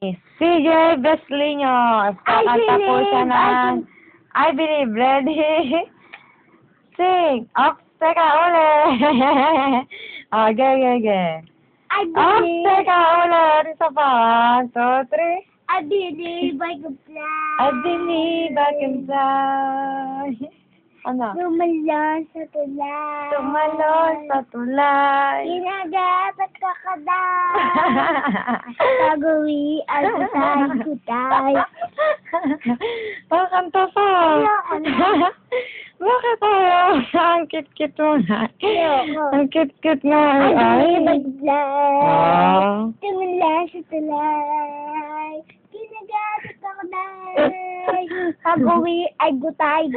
CJ Besliños, kakanta po siya ng I Believe. Ready? Sing! Up, teka, uli! Okay. I Up, believe, teka, uli! Isa pa. 1, 2, 3. I believe I can fly. I believe I can fly. Ano? Lumalang sa tulay. Tumalon sa tulay. Ginagapat ka kada. Pag-uwi, ay kutay. Pakanta pa. Ayoko na. Bakit ayaw? Ang kit-kit mo na. Ayoko. Ang kit-kit nga I ay. believe I can fly. Ah. Lumalang sa tulay. Ginagapat ka kada. Pag-uwi, ay gutay.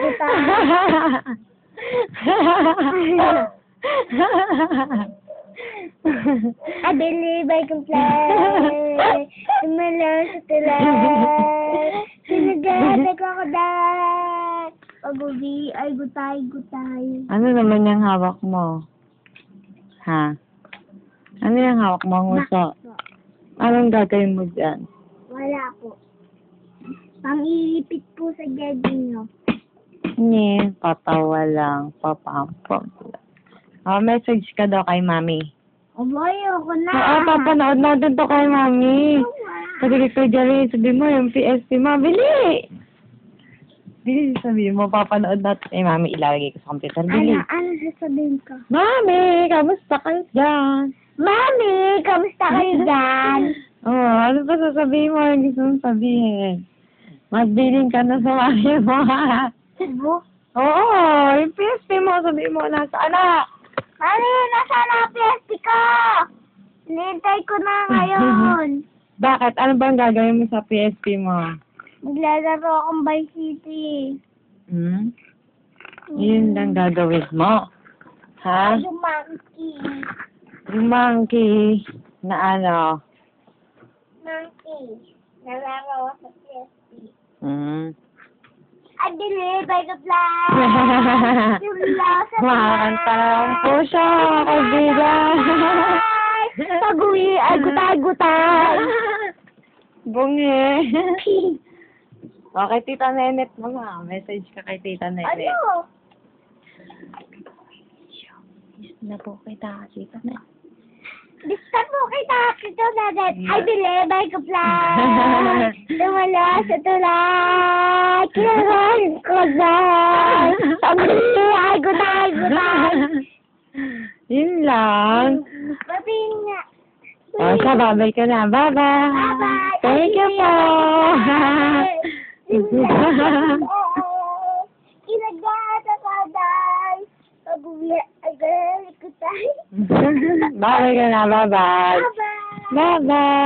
I believe I can fly. Lumalang sa tulay. Ginagapat ka kada. Pag-uwi, ay gutay. Ano naman yung hawak mo? Ha? Ano yung hawak mo? Nguso? Anong gagawin mo dyan? Wala po. Pang-iipit po sa jogging nyo. Hindi, patawa lang. Papampam lang. Oh, message ka daw kay mami. Aboy, ako na. Oo, papanood natin to kay mami. Sabi kay Jerry, sabi mo yung PSP mo, bili! Bili, sabi mo, papanood natin kay mami, ilalagay ko sa computer, bili. Ano sasabihin ko? Mami, kamusta kayo dyan? Mami, kamusta kayo dyan? Oo, ano ba sasabihin mo? Yung gusto mong sabihin? Magbiling ka na sa mami mo. Subo? Oo, yung PSP mo, sabihin mo, nasa anak. Mami, nasaan ang PSP ko? Nintay ko na ngayon. Bakit? Ano bang gagawin mo sa PSP mo? Maglalaro akong Vice City. Yun lang gagawin mo. Ha? Yung monkey. Yung monkey na ano? Monkey. Nalaro ako sa PSP. I believe I can fly. Yung lasa Kumakanta lang po siya, kaibigan. Pag-uwi, ay gutay. Bungi. Okay, Tita Nenet mo nga. Message ka kay Tita Nenet. Ano? Na po kita, Tita Nenet. Distan mo kay Taki to, Nadet. I believe I can fly. Lumala sa tulay. Kinagal ko dahil. Pag-uwi, ay gutay. Yun lang. Babi nga. O, siya, babay ka na. Bye-bye. Bye-bye. Thank you po. Kinagata ka dahil. Pag-uwi, ay gutay. Babay ka na. Bye-bye. Bye-bye. Bye-bye.